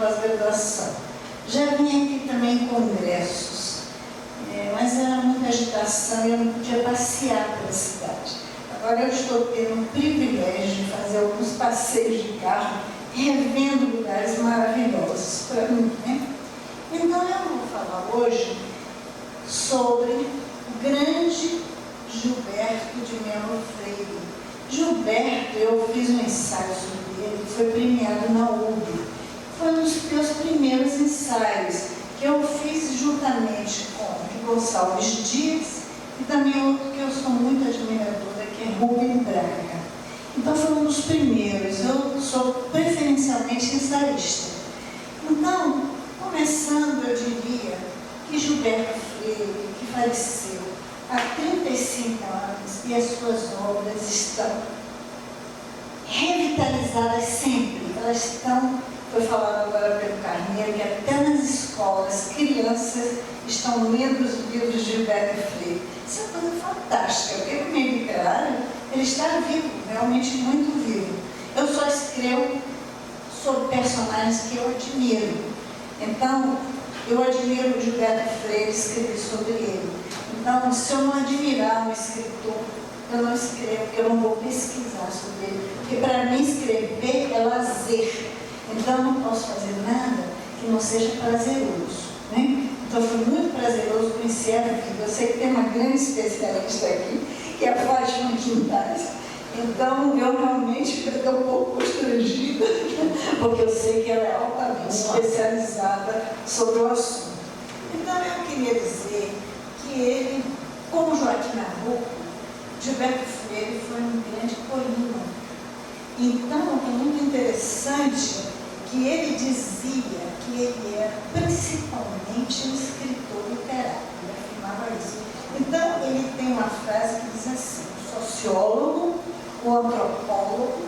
pós-graduação. Já vim aqui também em congressos, mas era muita agitação e eu não podia passear pela cidade. Agora eu estou tendo o privilégio de fazer alguns passeios de carro, revendo lugares maravilhosos para mim, né? Então eu vou falar hoje sobre o grande Gilberto de Melo Freire. Gilberto, eu fiz um ensaio sobre ele, foi premiado na UB. Foi um dos meus primeiros ensaios, que eu fiz juntamente com o Gonçalves Dias e também outro que eu sou muito admiradora, que é Rubem Braga. Então foi um dos primeiros, eu sou preferencialmente ensaísta. Então, começando, eu diria que Gilberto Freire, que faleceu há 35 anos, e as suas obras estão revitalizadas sempre. Elas estão, foi falado agora pelo Carneiro, que até nas escolas, crianças estão lendo os livros de Gilberto Freire. Isso é uma coisa fantástica, porque no meio literário ele está vivo, realmente muito vivo. Eu só escrevo sobre personagens que eu admiro. Então, eu admiro o Gilberto Freire, escrevi sobre ele. Então, se eu não admirar um escritor, eu não escrevo, porque eu não vou pesquisar sobre ele. Porque para mim escrever é lazer. Então, eu não posso fazer nada que não seja prazeroso, né? Então, foi muito prazeroso conhecer a vida. Eu sei que tem uma grande especialista aqui, que é a Fátima Quintais. Então, eu realmente estou um pouco constrangida, porque eu sei que ela é altamente especializada sobre o assunto. Então, eu queria dizer que ele, como Joaquim Nabuco, Gilberto Freire foi um grande polímata. Então, é muito interessante que ele dizia que ele era principalmente um escritor literário, ele afirmava isso. Então, ele tem uma frase que diz assim: o sociólogo, o antropólogo,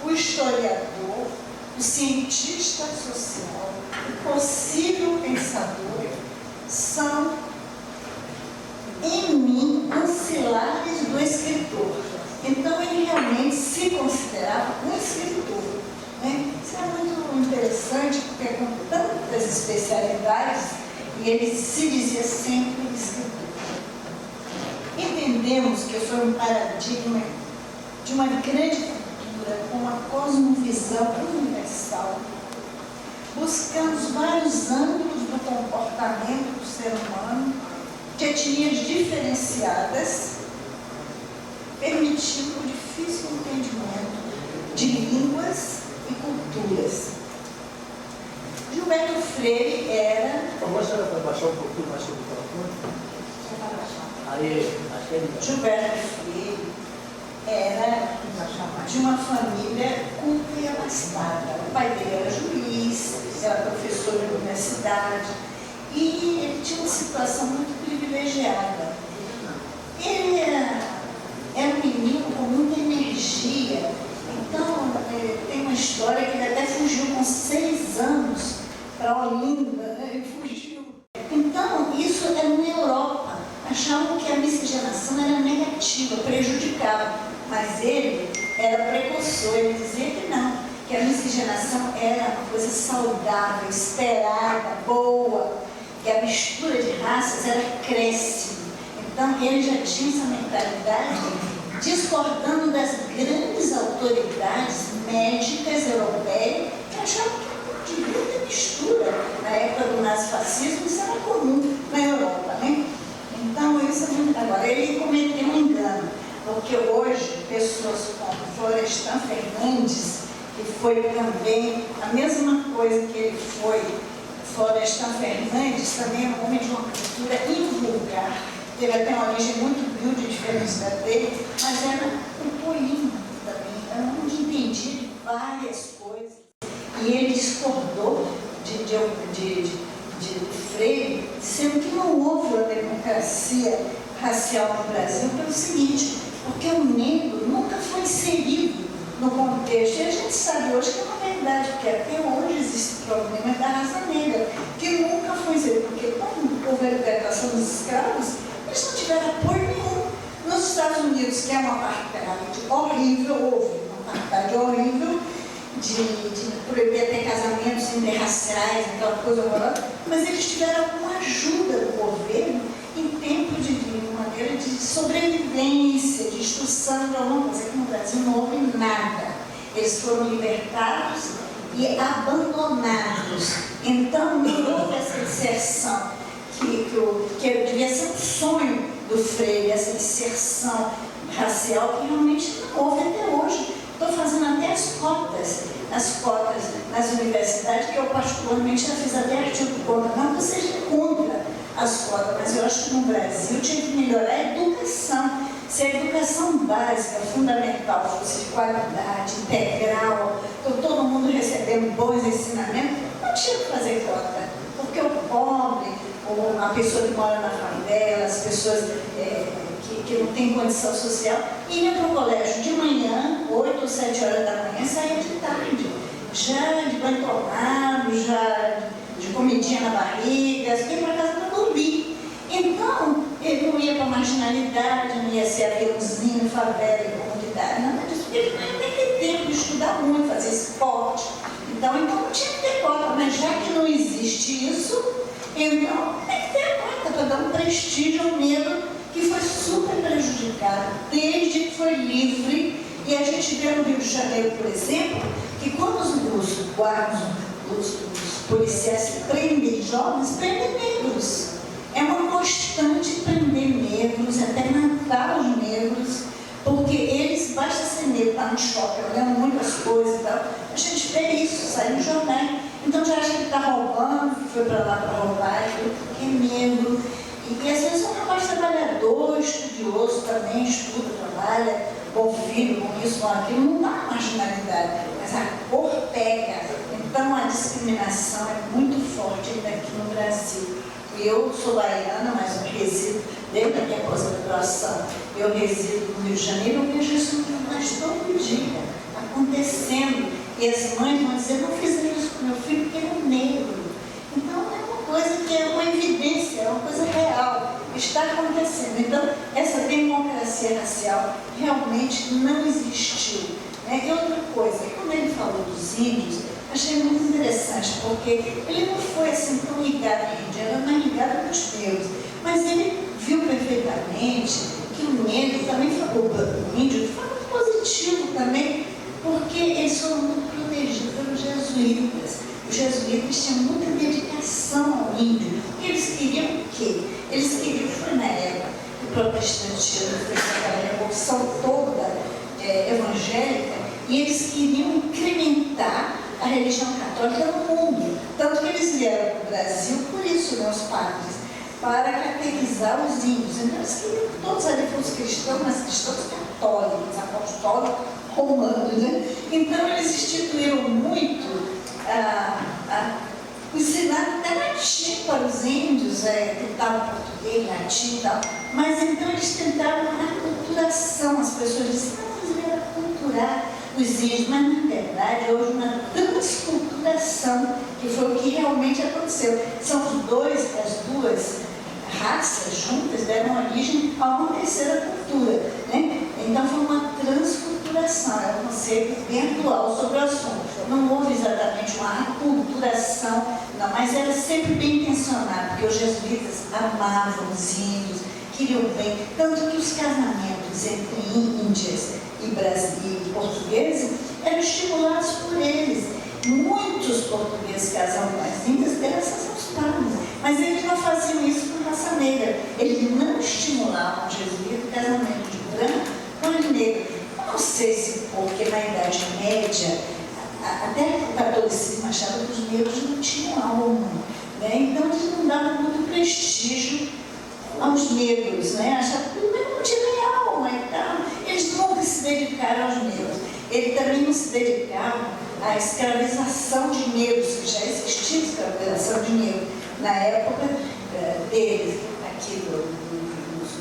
o historiador, o cientista social, o possível pensador são, em mim, ancilares do escritor. Então, ele realmente se considerava um escritor, né? Isso é muito interessante, porque com tantas especialidades, e ele se dizia sempre escritor. Entendemos que foi um paradigma de uma grande cultura, com uma cosmovisão universal, buscando os vários ângulos do comportamento do ser humano, de etnias diferenciadas, permitindo o difícil entendimento de línguas e culturas. Gilberto Freire era... Por favor, a senhora vai baixar um pouquinho mais sobre o telefone? Aí, acho que é melhor. Gilberto Freire era de uma família culta e abastada. O pai dele era juiz, era professor de universidade, e ele tinha uma situação muito privilegiada. Ele era um menino com muita energia. Então, tem uma história que ele até fugiu com 6 anos para Olinda, né? Ele fugiu. Então, isso era na Europa. Achavam que a miscigenação era negativa, prejudicava. Mas ele era precursor, ele dizia que não, que a miscigenação era uma coisa saudável, esperada, boa, que a mistura de raças era acréscimo. Então, ele já tinha essa mentalidade, discordando das grandes autoridades médicas europeias, que achavam que não devia ter mistura. Na época do nazifascismo, isso era comum na Europa, né? Então, isso é muito... Agora, ele cometeu um engano, porque hoje, pessoas como Florestan Fernandes, que foi também a mesma coisa que ele foi, Florestan Fernandes também é um homem de uma cultura invulgar, teve até uma origem muito humilde, diferente da dele, mas era um polímata também, era um que entendia de várias coisas. E ele discordou de Freire, sendo que não houve a democracia racial no Brasil pelo seguinte, porque o negro nunca foi inserido no contexto. E a gente sabe hoje que é uma verdade, porque até hoje existe o problema da raça negra, que nunca foi inserido, porque quando houve a libertação dos escravos, eles não tiveram apoio nenhum. Nos Estados Unidos, que é uma apartheid horrível, houve uma apartheid horrível, de proibir até casamentos interraciais, aquela coisa horrorosa, mas eles tiveram alguma ajuda do governo em tempo de uma maneira de sobrevivência, de instrução, de alguma coisa que no Brasil não houve nada. Eles foram libertados e abandonados. Então não houve essa inserção que devia ser um sonho do Freire, essa inserção racial que realmente não houve até hoje. Estou fazendo até as cotas nas universidades, que eu particularmente já fiz até artigo contra, não que eu seja contra as cotas, mas eu acho que no Brasil tinha que melhorar a educação. Se a educação básica, fundamental, fosse de qualidade, integral, com todo mundo recebendo bons ensinamentos, não tinha que fazer cota, porque o pobre, ou a pessoa que mora na favela, as pessoas que não têm condição social, iam para o colégio de manhã, 8 ou 7 horas da manhã, saia de tarde, já de banho tomado, já de comidinha na barriga, ia para casa para dormir. Então, ele não ia para a marginalidade, não ia ser aviãozinho, favela e comunidade, nada disso, porque ele não ia ter tempo de estudar muito, fazer esporte. Então não tinha que ter cota, mas já que não existe isso, então tem que ter a cota para dar um prestígio ao negro que foi super prejudicado desde que foi livre. E a gente vê no Rio de Janeiro, por exemplo, que quando os guardas, os policiais prendem jovens, prendem negros. É uma constante prender negros, até matar os negros, porque eles, basta ser negro, tá no shopping, olhando muitas coisas e tal, a gente vê isso, sai no jornal. Então já acha que está roubando, foi para lá para roubar, porque é negro. E às vezes é um rapaz trabalhador, estudioso também, estuda, trabalha, bom filho, bom isso, bom aquilo, não dá marginalidade, mas a cor pega. Então a discriminação é muito forte ainda aqui no Brasil. Eu sou baiana, mas eu resido, desde a minha pós-graduação, eu resido no Rio de Janeiro, eu vejo isso todo dia acontecendo. E as mães vão dizer, não fiz isso com meu filho porque ele é negro. Então é uma coisa que é uma evidência, é uma coisa real, está acontecendo. Então essa democracia racial realmente não existiu. Né? E outra coisa, quando ele falou dos índios, achei muito interessante, porque ele não foi assim tão ligado à Índia, era mais ligado aos negros, mas ele viu perfeitamente que o negro também falou, o índio foi muito positivo também, porque eles foram muito protegidos pelos jesuítas. Os jesuítas tinham muita dedicação ao índio, porque eles queriam o quê? Eles queriam, foi na época do protestantismo, foi aquela revolução toda evangélica, e eles queriam incrementar a religião católica no mundo. Tanto que eles vieram para o Brasil, por isso, né, os padres, para catequizar os índios. Então eles queriam que todos ali fossem cristãos, mas cristãos católicos, apostólicos, romanos. Né? Então eles instituíram muito o ensinado até latim para os índios, tentavam português, latim e tal. Mas então eles tentaram a aculturação. As pessoas diziam, não, mas era culturar os índios, mas na verdade houve uma transculturação, que foi o que realmente aconteceu. São as duas raças juntas deram origem a uma terceira cultura. Né? Então foi uma transculturação, é um conceito bem atual sobre o assunto. Não houve exatamente uma aculturação, não, mas era sempre bem intencionado, porque os jesuítas amavam os índios, queriam bem, tanto que os casamentos entre índias e portugueses eram estimulados por eles. Muitos portugueses casavam com as índias graças aos padres, mas eles não faziam isso com raça negra. Eles não estimulavam o jesuíta o casamento de branco com as negras. Não sei se porque na Idade Média, até o catolicismo achava que os negros não tinham alma, né? Então eles não davam muito prestígio aos negros, né? Achavam que o negro não tinha alma e tal. Eles nunca se dedicaram aos negros. Ele também não se dedicava à escravização de negros, que já existia escravização de negros na época deles, aqui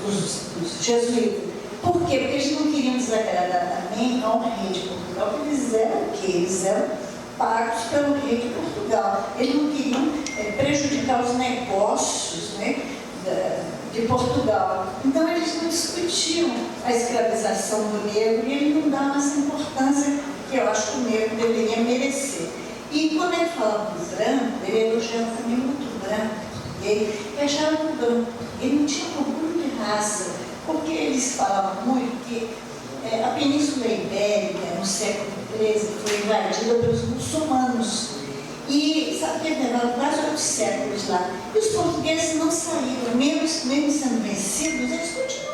dos jesuítas. Por quê? Porque eles não queriam desagradar também ao rei de Portugal, porque eles eram o quê? Eles eram pagos pelo rei de Portugal. Eles não queriam prejudicar os negócios, né, de Portugal. Então eles não discutiam a escravização do negro e eles não davam essa importância que eu acho que o negro deveria merecer. E quando ele falava do branco, ele elogiava também muito o branco, ele viajava no branco, ele não tinha orgulho de raça, porque eles falavam muito que a Península Ibérica, no século XIII, foi invadida pelos muçulmanos. E sabe que levaram quase 8 séculos lá. E os portugueses não saíram, mesmo sendo vencidos, eles continuaram